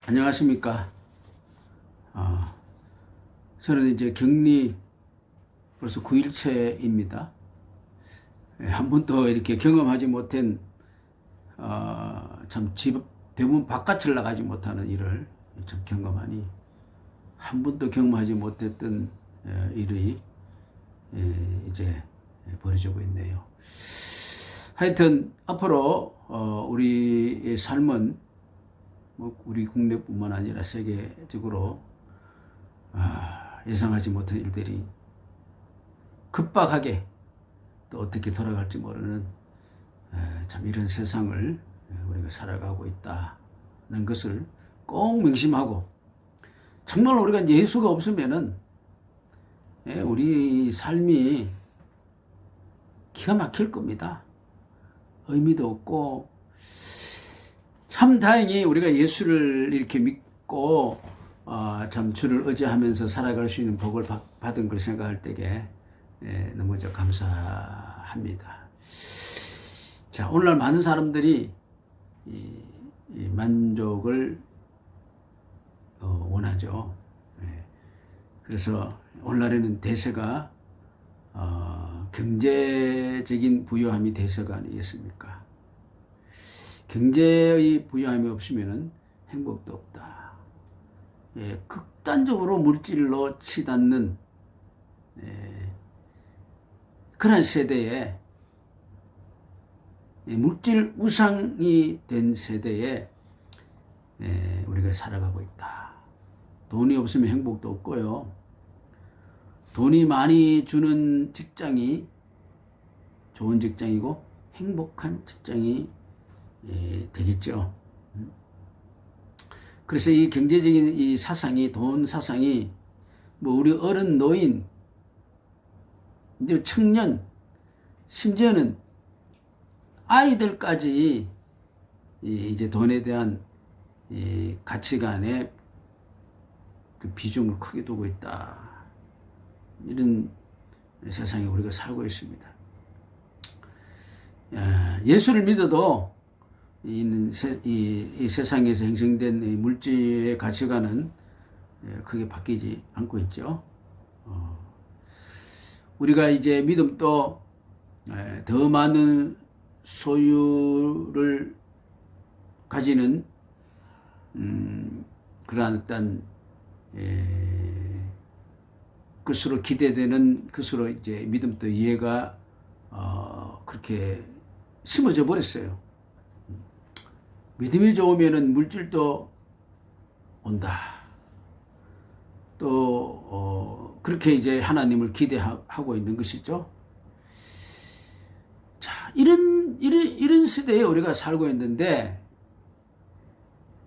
안녕하십니까. 어, 저는 이제 격리 벌써 9일째입니다. 한 번도 이렇게 경험하지 못한, 참 대부분 바깥을 나가지 못하는 일을 참 경험하니 한 번도 경험하지 못했던 일이 이제 벌어지고 있네요. 하여튼 앞으로 우리의 삶은 우리 국내뿐만 아니라 세계적으로 예상하지 못한 일들이 급박하게 또 어떻게 돌아갈지 모르는 참 이런 세상을 우리가 살아가고 있다는 것을 꼭 명심하고, 정말 우리가 예수가 없으면은 우리 삶이 기가 막힐 겁니다. 의미도 없고, 참 다행히 우리가 예수를 이렇게 믿고 참 주를 의지하면서 살아갈 수 있는 복을 받은 걸 생각할 때에 너무 감사합니다. 자, 오늘날 많은 사람들이 이 만족을 원하죠. 그래서 오늘날에는 대세가 경제적인 부유함이 대세가 아니겠습니까? 경제의 부유함이 없으면 행복도 없다. 극단적으로 물질로 치닫는 그런 세대에, 물질 우상이 된 세대에 우리가 살아가고 있다. 돈이 없으면 행복도 없고요. 돈이 많이 주는 직장이 좋은 직장이고 행복한 직장이 되겠죠. 그래서 이 경제적인 이 사상이, 돈 사상이 우리 어른, 노인, 이제 청년, 심지어는 아이들까지 이제 돈에 대한 이 가치관의 그 비중을 크게 두고 있다. 이런 세상에 우리가 살고 있습니다. 예수를 믿어도 이 세상에서 형성된 이 물질의 가치관은 크게 바뀌지 않고 있죠. 우리가 이제 믿음도 더 많은 소유를 가지는 그러한 어떤 것으로 기대되는 것으로 이제 믿음도 이해가 그렇게 심어져 버렸어요. 믿음이 좋으면은 물질도 온다. 또 그렇게 이제 하나님을 기대하고 있는 것이죠. 자, 이런 시대에 우리가 살고 있는데,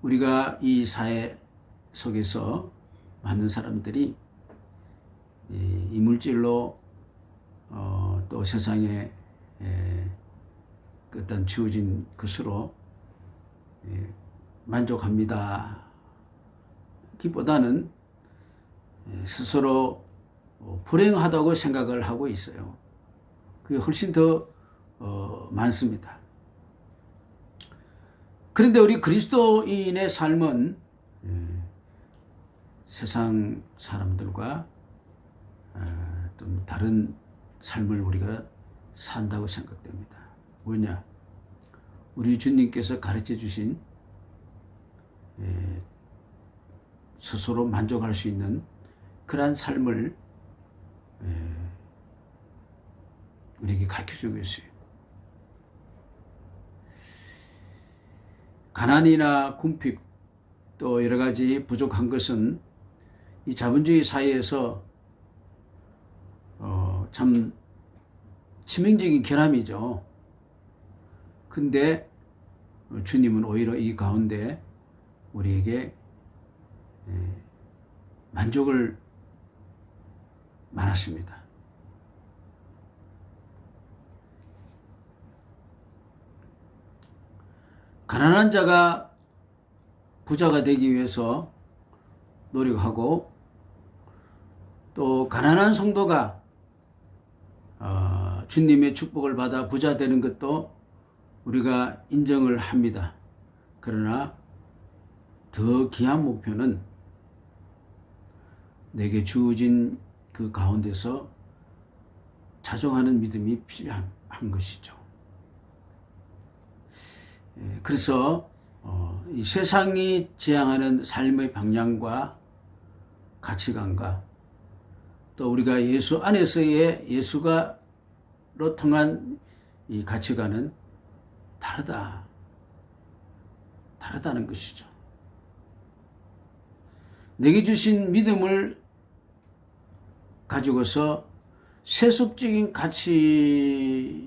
우리가 이 사회 속에서 많은 사람들이 이 물질로 또 세상에 어떤 주어진 것으로 만족합니다. 기보다는 스스로 불행하다고 생각을 하고 있어요. 그게 훨씬 더 많습니다. 그런데 우리 그리스도인의 삶은 세상 사람들과 좀 다른 삶을 우리가 산다고 생각됩니다. 뭐냐? 우리 주님께서 가르쳐 주신 스스로 만족할 수 있는 그러한 삶을 우리에게 가르쳐주고 있어요. 가난이나 궁핍 또 여러 가지 부족한 것은 이 자본주의 사회에서 참 치명적인 결함이죠. 근데 주님은 오히려 이 가운데 우리에게 만족을 말하십니다. 가난한 자가 부자가 되기 위해서 노력하고, 또 가난한 성도가 주님의 축복을 받아 부자 되는 것도 우리가 인정을 합니다. 그러나 더 귀한 목표는 내게 주어진 그 가운데서 자정하는 믿음이 필요한 것이죠. 그래서 이 세상이 지향하는 삶의 방향과 가치관과 또 우리가 예수 안에서의 예수가로 통한 이 가치관은 다르다는 것이죠. 내게 주신 믿음을 가지고서 세속적인 가치를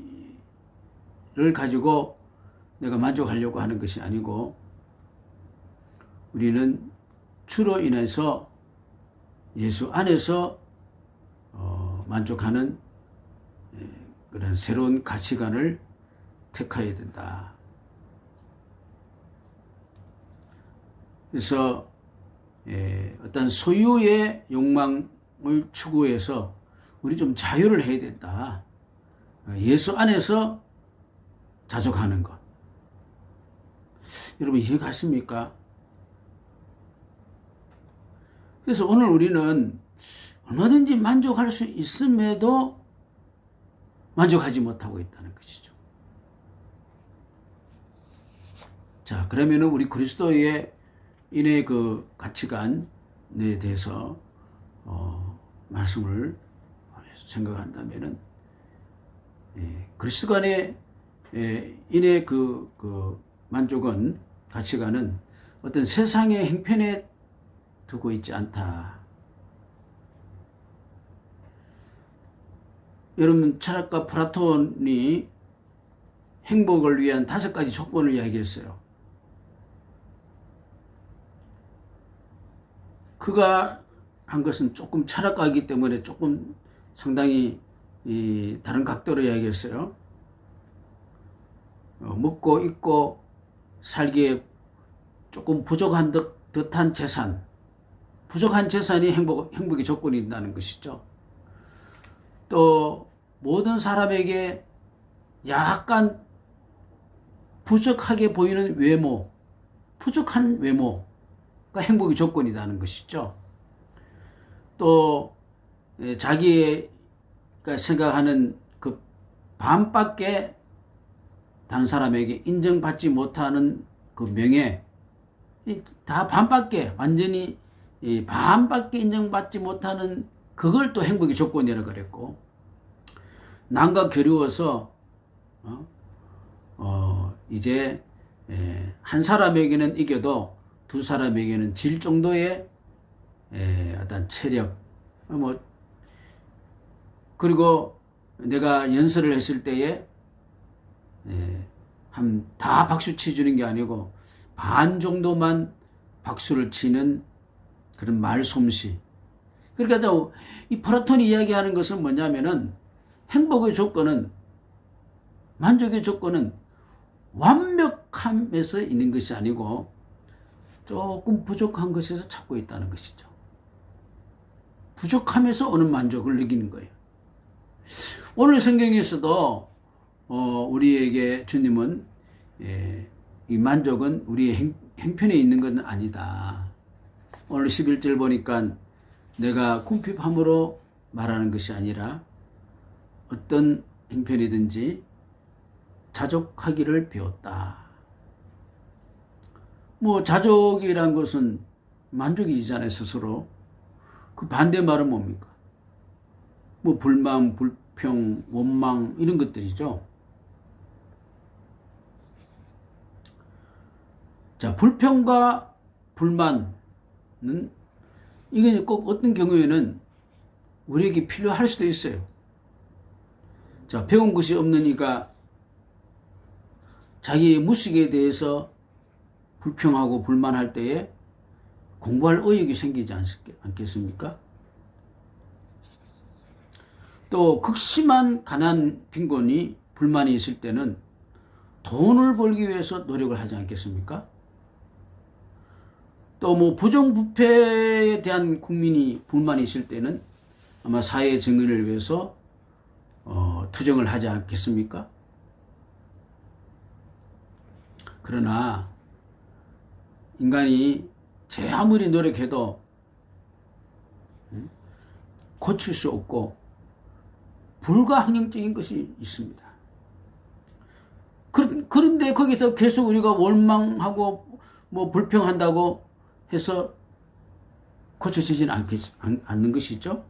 가지고 내가 만족하려고 하는 것이 아니고 우리는 주로 인해서 예수 안에서 만족하는 그런 새로운 가치관을 택해야 된다. 그래서 어떤 소유의 욕망을 추구해서 우리 좀 자유를 해야 된다. 예수 안에서 자족하는 것. 여러분 이해가십니까? 그래서 오늘 우리는 얼마든지 만족할 수 있음에도 만족하지 못하고 있다는 것이죠. 자, 그러면은 우리 그리스도의 인의 그 가치관에 대해서 말씀을 생각한다면은 그리스도 간의 인의 그 만족은 가치관은 어떤 세상의 행편에 두고 있지 않다. 여러분 철학가 플라톤이 행복을 위한 5가지 조건을 이야기했어요. 그가 한 것은 조금 철학가이기 때문에 조금 상당히 다른 각도로 이야기했어요. 먹고 입고 살기에 조금 부족한 듯한 재산, 부족한 재산이 행복의 조건이 된다는 것이죠. 또 모든 사람에게 약간 부족하게 보이는 외모, 부족한 외모가 행복의 조건이라는 것이죠. 또 자기가 생각하는 그 반밖에 다른 사람에게 인정받지 못하는 그 명예, 다 반밖에, 완전히 반밖에 인정받지 못하는 그걸 또 행복의 조건이라고 그랬고, 남과 겨루어서 이제 한 사람에게는 이겨도 두 사람에게는 질 정도의 어떤 체력, 그리고 내가 연설을 했을 때에 다 박수 치주는 게 아니고 반 정도만 박수를 치는 그런 말솜씨. 그러니까 이 플라톤이 이야기하는 것은 뭐냐면은 행복의 조건은, 만족의 조건은 완벽함에서 있는 것이 아니고 조금 부족한 것에서 찾고 있다는 것이죠. 부족함에서 오는 만족을 느끼는 거예요. 오늘 성경에서도 우리에게 주님은 이 만족은 우리의 행편에 있는 것은 아니다. 오늘 11절 보니까 내가 궁핍함으로 말하는 것이 아니라 어떤 행편이든지 자족하기를 배웠다. 자족이란 것은 만족이잖아요, 스스로. 그 반대말은 뭡니까? 불만, 불평, 원망 이런 것들이죠. 자, 불평과 불만은 이게 꼭 어떤 경우에는 우리에게 필요할 수도 있어요. 자, 배운 것이 없는 이가 자기의 무식에 대해서 불평하고 불만할 때에 공부할 의욕이 생기지 않겠습니까? 또 극심한 가난, 빈곤이, 불만이 있을 때는 돈을 벌기 위해서 노력을 하지 않겠습니까? 또 부정부패에 대한 국민이 불만이 있을 때는 아마 사회 정의를 위해서 투쟁을 하지 않겠습니까? 그러나 인간이 제 아무리 노력해도 고칠 수 없고 불가항력적인 것이 있습니다. 그런데 거기서 계속 우리가 원망하고 뭐 불평한다고 해서 고쳐지지는 않는 것이죠.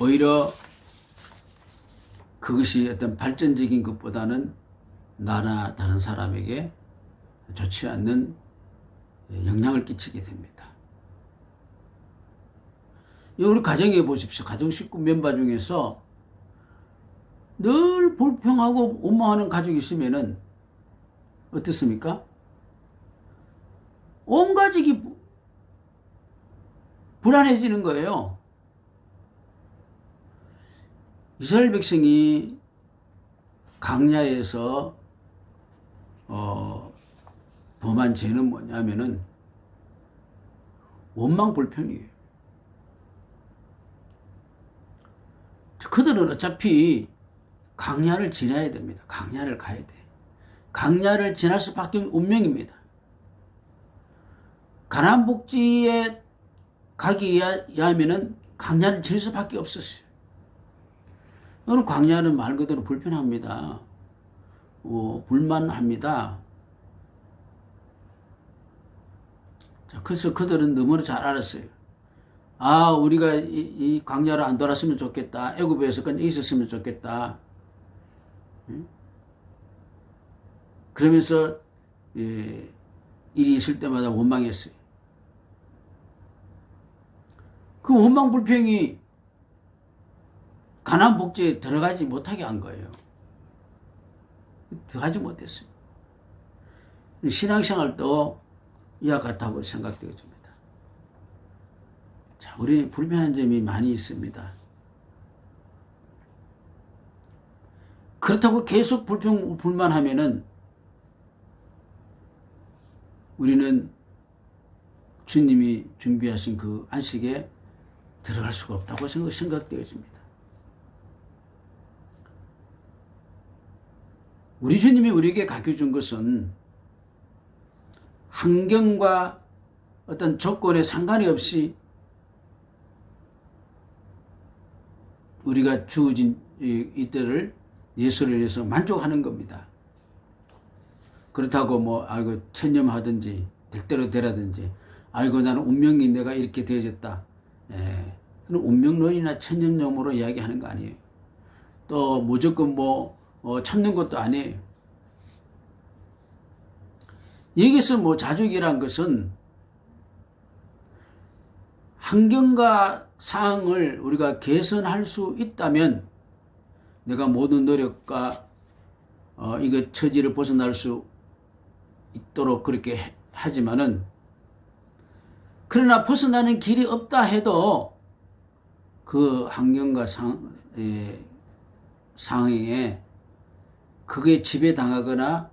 오히려 그것이 어떤 발전적인 것보다는 나나 다른 사람에게 좋지 않는 영향을 끼치게 됩니다. 우리 가정에 보십시오. 가정 식구 멤버 중에서 늘 불평하고 원망하는 가족이 있으면은 어떻습니까? 온 가족이 불안해지는 거예요. 이스라엘 백성이 광야에서 범한 죄는 뭐냐면은 원망 불평이에요. 그들은 어차피 광야를 지나야 됩니다. 광야를 가야 돼. 광야를 지날 수밖에 없는 운명입니다. 가나안 복지에 가기 위하면은 광야를 지날 수밖에 없었어요. 오늘 광야는 말 그대로 불편합니다. 불만합니다. 자, 그래서 그들은 너무나 잘 알았어요. 아, 우리가 이 광야를 안 돌았으면 좋겠다. 애굽에서 그냥 있었으면 좋겠다. 그러면서 일이 있을 때마다 원망했어요. 그 원망 불평이 가나안 복지에 들어가지 못하게 한 거예요. 들어가지 못했어요. 신앙생활도 이와 같다고 생각되어집니다. 자, 우리 불편한 점이 많이 있습니다. 그렇다고 계속 불만하면은 우리는 주님이 준비하신 그 안식에 들어갈 수가 없다고 생각되어집니다. 우리 주님이 우리에게 가르쳐준 것은 환경과 어떤 조건에 상관이 없이 우리가 주어진 이때를 예수를 위해서 만족하는 겁니다. 그렇다고 뭐 아이고 천념하든지 될 되라든지 아이고 나는 운명이 내가 이렇게 되어졌다. 그런 운명론이나 천념론으로 이야기하는 거 아니에요. 또 무조건 참는 것도 아니에요. 여기서 자족이란 것은 환경과 상황을 우리가 개선할 수 있다면 내가 모든 노력과 이거 처지를 벗어날 수 있도록 그렇게 하지만은 그러나 벗어나는 길이 없다 해도 그 환경과 상황에 그게 지배당하거나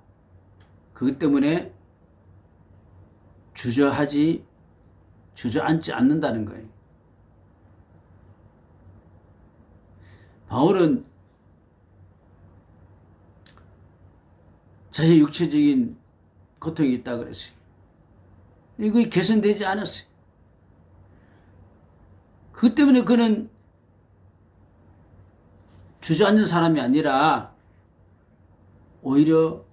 그것 때문에 주저앉지 않는다는 거예요. 바울은 자신의 육체적인 고통이 있다고 그랬어요. 이거 개선되지 않았어요. 그것 때문에 그는 주저앉는 사람이 아니라 오히려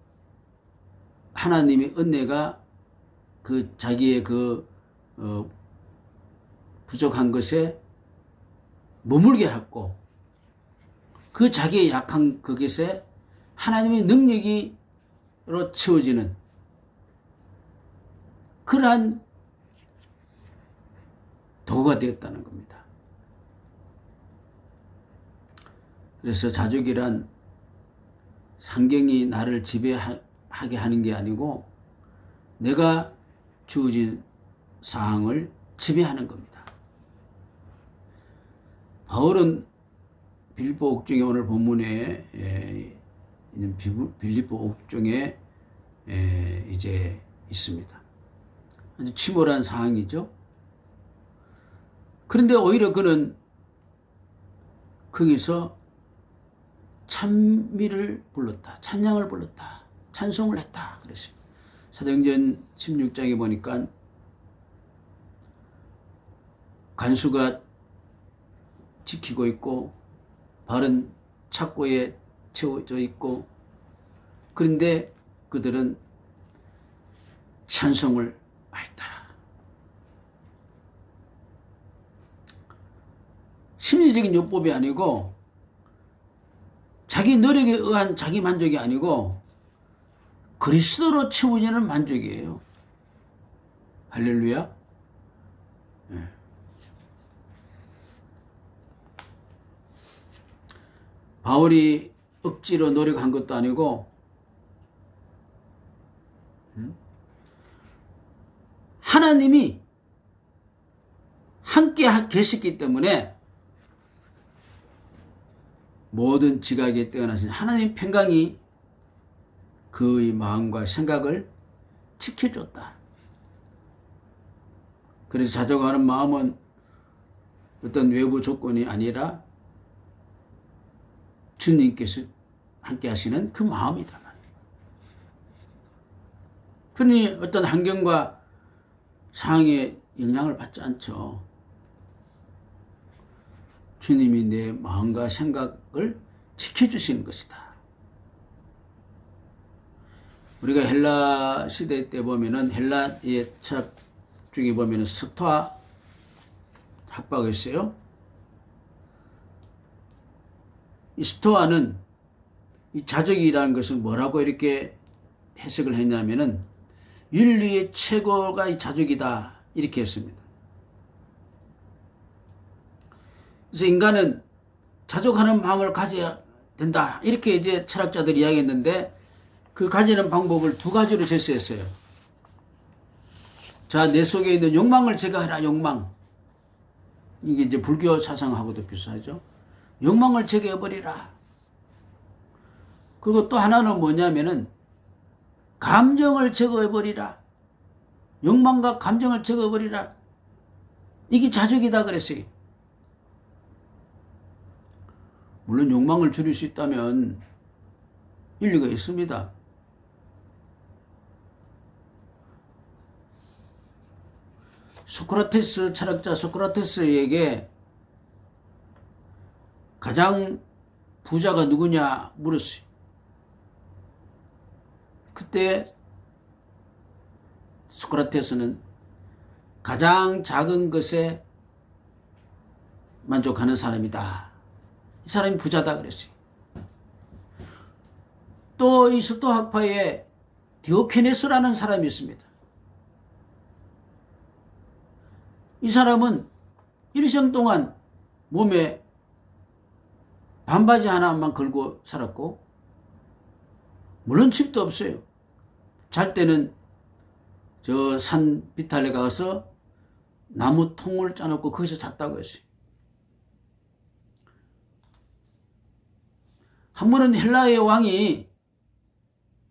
하나님의 은혜가 그 자기의 부족한 것에 머물게 하고 그 자기의 약한 그것에 하나님의 능력으로 채워지는 그러한 도구가 되었다는 겁니다. 그래서 자족이란 환경이 나를 지배하게 하는 게 아니고 내가 주어진 사항을 지배하는 겁니다. 바울은 빌립보 옥중에 오늘 본문에 있는 빌립보 옥중에 이제 있습니다. 아주 침울한 상황이죠. 그런데 오히려 그는 거기서 찬미를 불렀다. 찬양을 불렀다. 찬송을 했다. 그랬어요. 사도행전 16장에 보니까 간수가 지키고 있고 바른 착고에 채워져 있고, 그런데 그들은 찬송을 했다. 심리적인 요법이 아니고 자기 노력에 의한 자기 만족이 아니고 그리스도로 채워지는 만족이에요. 할렐루야. 네. 바울이 억지로 노력한 것도 아니고 하나님이 함께 계셨기 때문에 모든 지각에 뛰어나신 하나님 평강이 그의 마음과 생각을 지켜줬다. 그래서 자족하는 마음은 어떤 외부 조건이 아니라 주님께서 함께 하시는 그 마음이다. 그러니 어떤 환경과 상황에 영향을 받지 않죠. 주님이 내 마음과 생각을 지켜주시는 것이다. 우리가 헬라 시대 때 보면은 헬라의 철학 중에 보면은 스토아 학파가 있어요. 이 스토아는 이 자족이라는 것을 뭐라고 이렇게 해석을 했냐면은 윤리의 최고가 이 자족이다 이렇게 했습니다. 그래서 인간은 자족하는 마음을 가져야 된다 이렇게 이제 철학자들이 이야기했는데, 그 가지는 방법을 두 가지로 제시했어요. 자, 내 속에 있는 욕망을 제거해라. 욕망. 이게 이제 불교 사상하고도 비슷하죠. 욕망을 제거해버리라. 그리고 또 하나는 뭐냐면은 감정을 제거해버리라. 욕망과 감정을 제거해버리라. 이게 자족이다 그랬어요. 물론 욕망을 줄일 수 있다면 일리가 있습니다. 소크라테스, 철학자 소크라테스에게 가장 부자가 누구냐 물었어요. 그때 소크라테스는 가장 작은 것에 만족하는 사람이다. 이 사람이 부자다 그랬어요. 또 이 스토학파에 디오케네스라는 사람이 있습니다. 이 사람은 일생 동안 몸에 반바지 하나만 걸고 살았고, 물론 집도 없어요. 잘 때는 저 산 비탈에 가서 나무 통을 짜놓고 거기서 잤다고 했어요. 한 번은 헬라의 왕이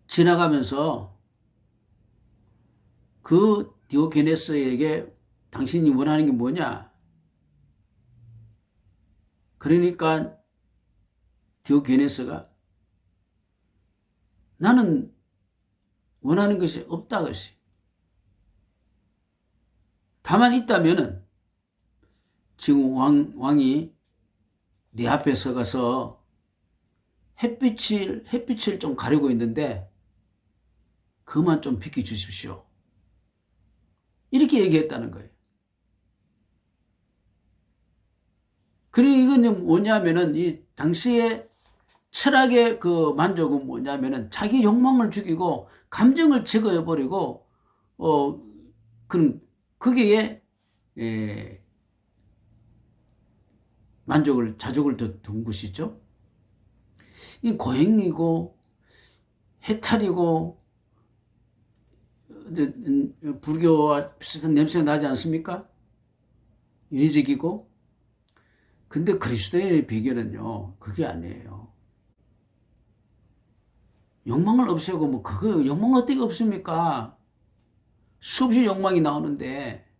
지나가면서 그 디오게네스에게 당신이 원하는 게 뭐냐? 그러니까 디오게네스가 나는 원하는 것이 없다 그랬어요. 다만 있다면은 지금 왕이 네 앞에 서가서 햇빛을 좀 가리고 있는데 그만 좀 비켜주십시오. 이렇게 얘기했다는 거예요. 그리고 이건 뭐냐면은 이 당시에 철학의 그 만족은 뭐냐면은 자기 욕망을 죽이고 감정을 제거해버리고 그런 거기에 만족을 자족을 둔 것이죠. 이 고행이고 해탈이고 불교와 비슷한 냄새가 나지 않습니까? 윤리적이고. 근데 그리스도의 비결은요, 그게 아니에요. 욕망을 없애고 뭐 그거 욕망 어떻게 없습니까? 수없이 욕망이 나오는데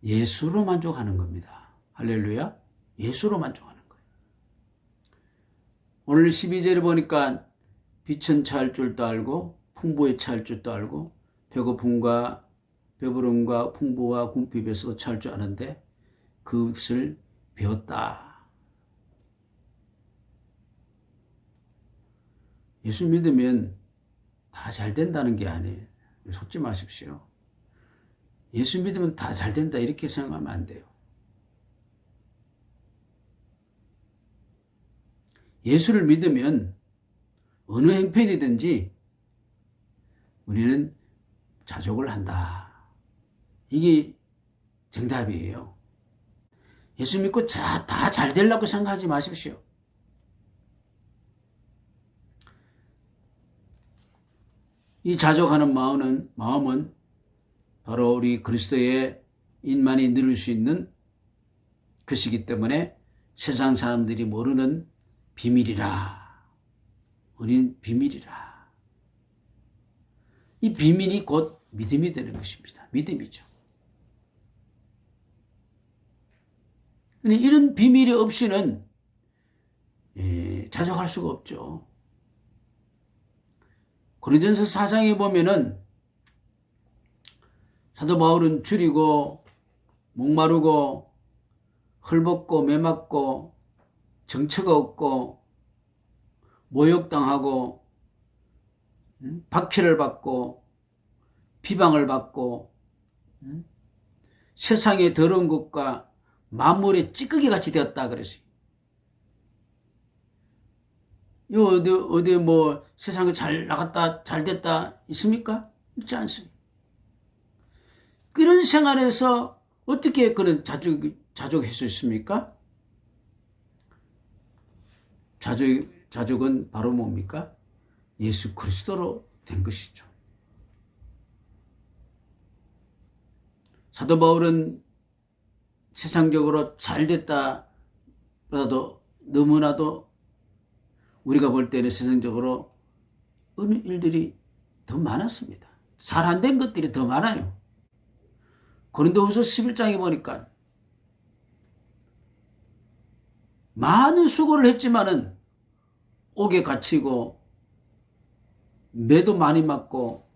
예수로 만족하는 겁니다. 할렐루야. 예수로 만족하는 거예요. 오늘 12절에 보니까 빛은 차올 줄도 알고 풍부에 차올 줄도 알고 배고픔과 배부름과 풍부와 궁핍에서 차올 줄 아는데 그것을 배웠다. 예수 믿으면 다 잘 된다는 게 아니에요. 속지 마십시오. 예수 믿으면 다 잘 된다 이렇게 생각하면 안 돼요. 예수를 믿으면 어느 형편이든지 우리는 자족을 한다. 이게 정답이에요. 예수 믿고 다 잘 되려고 생각하지 마십시오. 이 자족하는 마음은 바로 우리 그리스도의 인만이 누릴 수 있는 것이기 때문에 세상 사람들이 모르는 비밀이라. 우린 비밀이라. 이 비밀이 곧 믿음이 되는 것입니다. 믿음이죠. 이런 비밀이 없이는 자족할 수가 없죠. 고린도전서 4장에 보면은 사도 바울은 줄이고 목마르고 헐벗고 매맞고 정처가 없고 모욕당하고 박해를 받고 비방을 받고 세상의 더러운 것과 만물의 찌꺼기 같이 되었다 그랬어요. 어디 뭐 세상에 잘 나갔다 잘 됐다 있습니까? 있지 않습니다. 그런 생활에서 어떻게 그런 자족할 수 있습니까? 자족은 바로 뭡니까? 예수 그리스도로 된 것이죠. 사도 바울은 세상적으로 잘 됐다보다도 너무나도 우리가 볼 때는 세상적으로 어느 일들이 더 많았습니다. 잘 안 된 것들이 더 많아요. 고린도후서 11장에 보니까 많은 수고를 했지만은 옥에 갇히고 매도 많이 맞고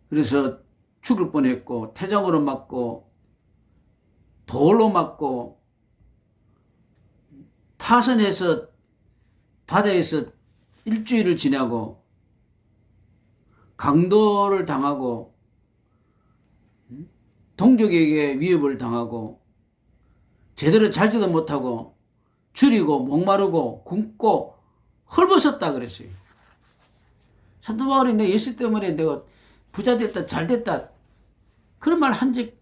그래서 죽을 뻔했고 태장으로 맞고 돌로 맞고 파선해서 바다에서 일주일을 지나고 강도를 당하고 동족에게 위협을 당하고 제대로 잘지도 못하고 줄이고 목마르고 굶고 헐벗었다 그랬어요. 사도 바울이 내 예수 때문에 내가 부자 됐다 잘 됐다 그런 말 한 적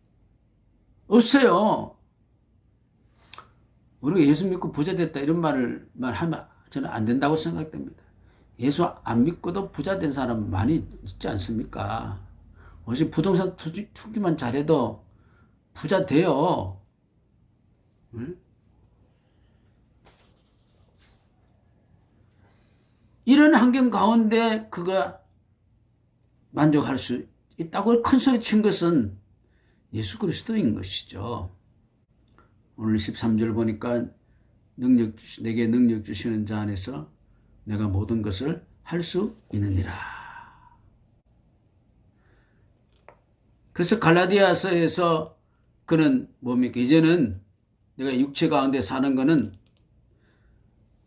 없어요. 우리가 예수 믿고 부자 됐다 이런 말만 하면 저는 안 된다고 생각됩니다. 예수 안 믿고도 부자 된 사람 많이 있지 않습니까? 혹시 부동산 투기만 잘해도 부자 돼요. 응? 이런 환경 가운데 그가 만족할 수 있다고 큰 소리 친 것은 예수 그리스도인 것이죠. 오늘 13절 보니까 내게 능력 주시는 자 안에서 내가 모든 것을 할 수 있느니라. 그래서 갈라디아서에서 그는 뭡니까? 이제는 내가 육체 가운데 사는 것은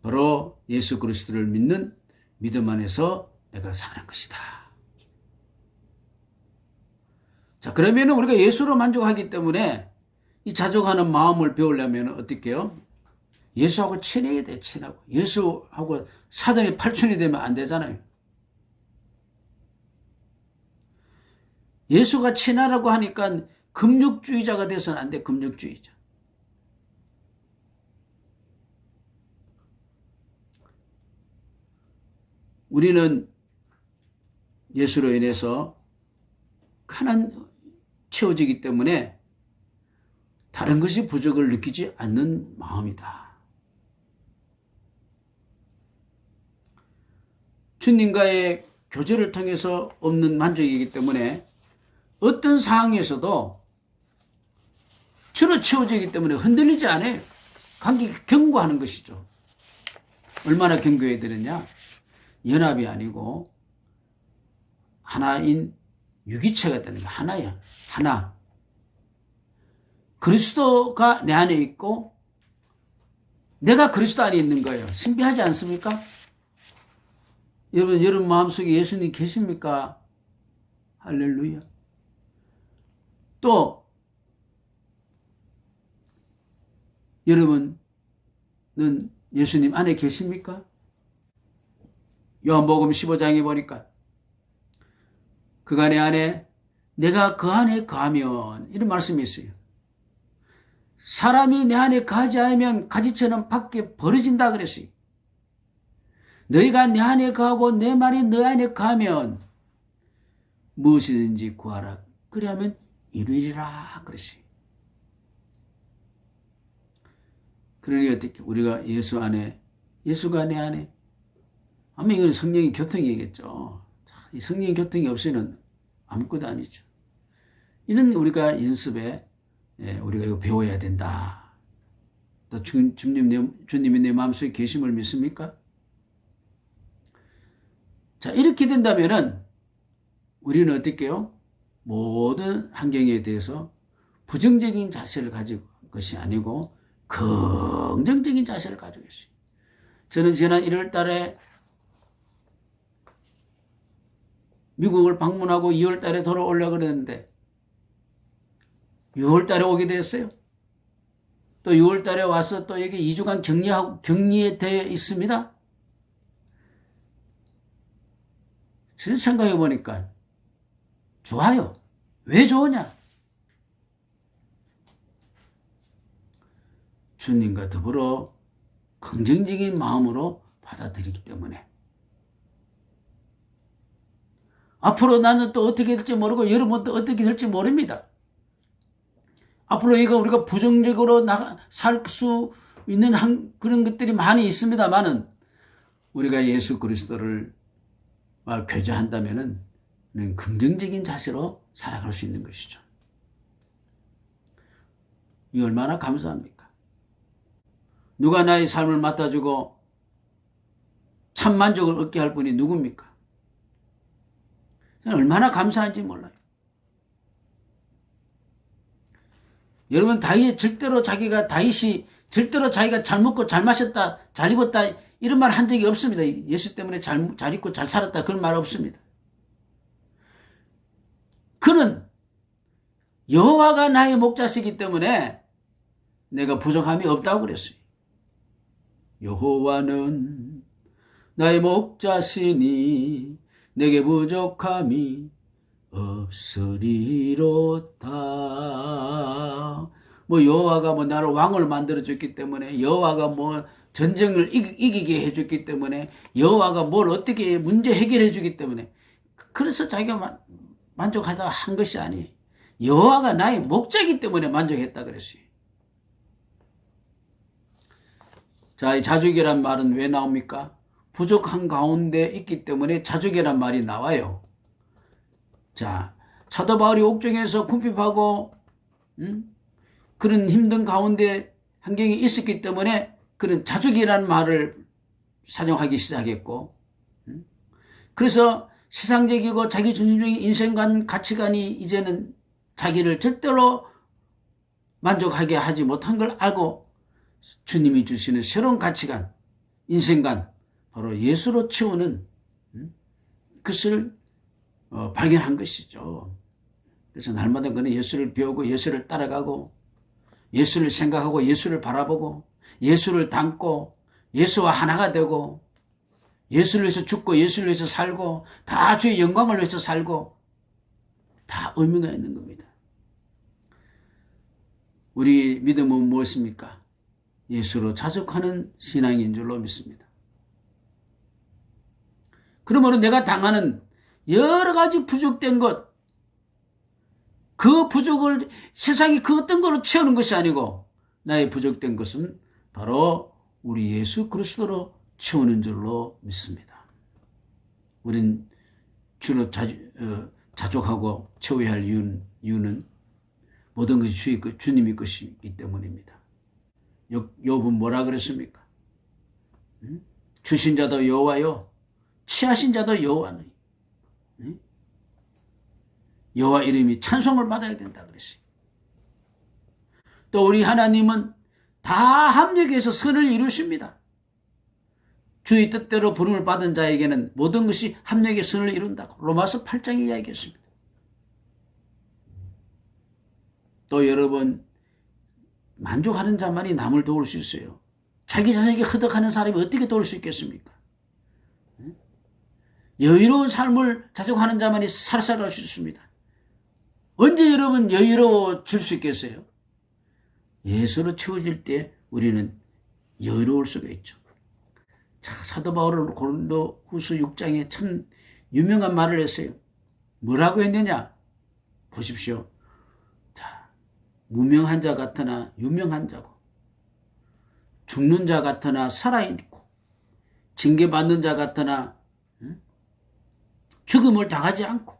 바로 예수 그리스도를 믿는 믿음 안에서 내가 사는 것이다. 자, 그러면 우리가 예수로 만족하기 때문에 이 자족하는 마음을 배우려면 어떻게 해요? 예수하고 친해야 돼, 친하고. 예수하고 사단의 팔촌이 되면 안 되잖아요. 예수가 친하라고 하니까 금욕주의자가 돼서는 안 돼, 금욕주의자. 우리는 예수로 인해서 가난 채워지기 때문에 다른 것이 부족을 느끼지 않는 마음이다. 주님과의 교제를 통해서 없는 만족이기 때문에 어떤 상황에서도 주로 채워지기 때문에 흔들리지 않아요. 견고하는 것이죠. 얼마나 견고해야 되느냐? 연합이 아니고 하나인 유기체가 되는 거야. 하나야. 하나. 그리스도가 내 안에 있고 내가 그리스도 안에 있는 거예요. 신비하지 않습니까? 여러분 마음속에 예수님 계십니까? 할렐루야. 또 여러분은 예수님 안에 계십니까? 요한복음 15장에 보니까 그가 내 안에 내가 그 안에 거하면 이런 말씀이 있어요. 사람이 내 안에 거하지 않으면 가지처럼 밖에 벌어진다 그랬어요. 너희가 내 안에 거하고 내 말이 너 안에 거하면 무엇이든지 구하라. 그리하면 이루리라 그랬어요. 그러니 어떻게 우리가 예수 안에, 예수가 내 안에, 아마 이건 성령의 교통이겠죠. 이 성령의 교통이 없이는 아무것도 아니죠. 이런 우리가 연습에 우리가 이거 배워야 된다. 또 주님이 내 마음속에 계심을 믿습니까? 자, 이렇게 된다면은 우리는 어떻게 해요? 모든 환경에 대해서 부정적인 자세를 가지고 것이 아니고 긍정적인 자세를 가지고 있어요. 저는 지난 1월 달에 미국을 방문하고 2월 달에 돌아오려고 그랬는데 6월 달에 오게 됐어요. 또 6월 달에 와서 또 여기 2주간 격리되어 있습니다. 실제 생각해 보니까 좋아요. 왜 좋으냐? 주님과 더불어 긍정적인 마음으로 받아들이기 때문에. 앞으로 나는 또 어떻게 될지 모르고 여러분도 어떻게 될지 모릅니다. 앞으로 이거 우리가 부정적으로 살 수 있는 그런 것들이 많이 있습니다만은 우리가 예수 그리스도를 교제한다면은 긍정적인 자세로 살아갈 수 있는 것이죠. 이 얼마나 감사합니까? 누가 나의 삶을 맡아주고 참 만족을 얻게 할 분이 누굽니까? 얼마나 감사한지 몰라요. 여러분 다윗이 절대로 자기가 잘 먹고 잘 마셨다, 잘 입었다 이런 말 한 적이 없습니다. 예수 때문에 잘 입고 잘 살았다 그런 말 없습니다. 그는 여호와가 나의 목자시기 때문에 내가 부족함이 없다고 그랬어요. 여호와는 나의 목자시니 내게 부족함이 없으리로다. 여호와가 나를 왕을 만들어줬기 때문에, 여호와가 전쟁을 이기게 해줬기 때문에, 여호와가 뭘 어떻게 문제 해결해주기 때문에, 그래서 자기가 만족하다 한 것이 아니에요. 여호와가 나의 목자이기 때문에 만족했다 그랬어요. 자, 이 자족이란 말은 왜 나옵니까? 부족한 가운데 있기 때문에 자족이란 말이 나와요. 자, 사도 바울이 옥중에서 궁핍하고 그런 힘든 가운데 환경이 있었기 때문에 그런 자족이라는 말을 사용하기 시작했고, 그래서 세상적이고 자기중심적인 인생관 가치관이 이제는 자기를 절대로 만족하게 하지 못한 걸 알고 주님이 주시는 새로운 가치관, 인생관, 바로 예수로 채우는 그것을 발견한 것이죠. 그래서 날마다 그는 예수를 배우고 예수를 따라가고 예수를 생각하고 예수를 바라보고 예수를 닮고 예수와 하나가 되고 예수를 위해서 죽고 예수를 위해서 살고 다 주의 영광을 위해서 살고 다 의미가 있는 겁니다. 우리 믿음은 무엇입니까? 예수로 자족하는 신앙인 줄로 믿습니다. 그러므로 내가 당하는 여러 가지 부족된 것, 그 부족을 세상이 그 어떤 걸로 채우는 것이 아니고 나의 부족된 것은 바로 우리 예수 그리스도로 채우는 줄로 믿습니다. 우린 주로 자족하고 채워야 할 이유는 모든 것이 주님의 것이기 때문입니다. 욥은 뭐라 그랬습니까? 주신 자도 여호와요, 취하신 자도 여호와니. 여호와 이름이 찬송을 받아야 된다 그랬어요. 또 우리 하나님은 다 합력해서 선을 이루십니다. 주의 뜻대로 부름을 받은 자에게는 모든 것이 합력의 선을 이룬다고 로마서 8장이 이야기했습니다. 또 여러분, 만족하는 자만이 남을 도울 수 있어요. 자기 자신에게 허덕하는 사람이 어떻게 도울 수 있겠습니까? 여유로운 삶을 자족하는 자만이 살아갈 수 있습니다. 언제 여러분 여유로워질 수 있겠어요? 예수로 채워질 때 우리는 여유로울 수가 있죠. 자, 사도 바울은 고린도후서 6장에 참 유명한 말을 했어요. 뭐라고 했느냐? 보십시오. 자, 무명한 자 같으나 유명한 자고, 죽는 자 같으나 살아있고, 징계받는 자 같으나 죽음을 당하지 않고,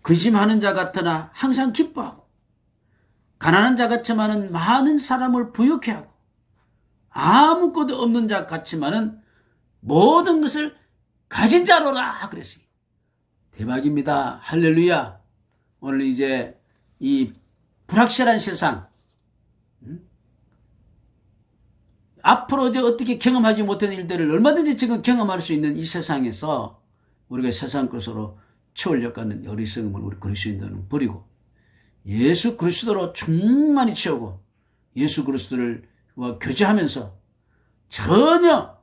근심하는 자 같으나 항상 기뻐하고, 가난한 자 같지만은 많은 사람을 부유케 하고, 아무것도 없는 자 같지만은 모든 것을 가진 자로라 그랬어요. 대박입니다. 할렐루야. 오늘 이제 이 불확실한 세상, 앞으로 이제 어떻게 경험하지 못한 일들을 얼마든지 지금 경험할 수 있는 이 세상에서 우리가 세상 것으로 채우려고 하는 어리석음을 우리 그리스도인들은 버리고 예수 그리스도로 충만히 채우고 예수 그리스도를 교제하면서 전혀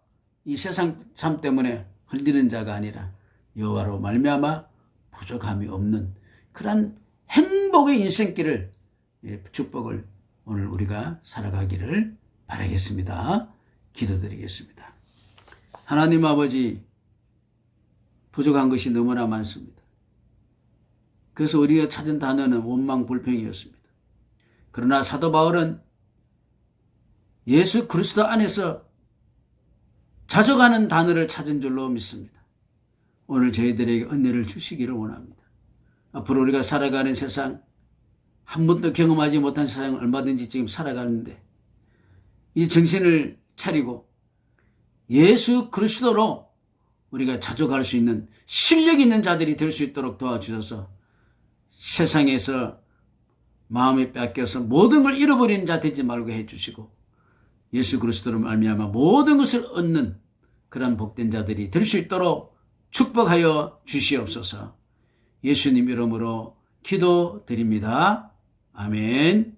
이 세상 삶 때문에 흔들리는 자가 아니라 여호와로 말미암아 부족함이 없는 그런 행복의 인생길을, 축복을 오늘 우리가 살아가기를 바라겠습니다. 기도드리겠습니다. 하나님 아버지, 부족한 것이 너무나 많습니다. 그래서 우리가 찾은 단어는 원망 불평이었습니다. 그러나 사도 바울은 예수 그리스도 안에서 자족하는 단어를 찾은 줄로 믿습니다. 오늘 저희들에게 은혜를 주시기를 원합니다. 앞으로 우리가 살아가는 세상, 한 번도 경험하지 못한 세상을 얼마든지 지금 살아가는데 이 정신을 차리고 예수 그리스도로 우리가 자족할 수 있는 실력 있는 자들이 될 수 있도록 도와주셔서 세상에서 마음이 뺏겨서 모든 걸 잃어버리는 자 되지 말고 해주시고 예수 그리스도로 말미암아 모든 것을 얻는 그런 복된 자들이 될 수 있도록 축복하여 주시옵소서. 예수님 이름으로 기도드립니다. 아멘.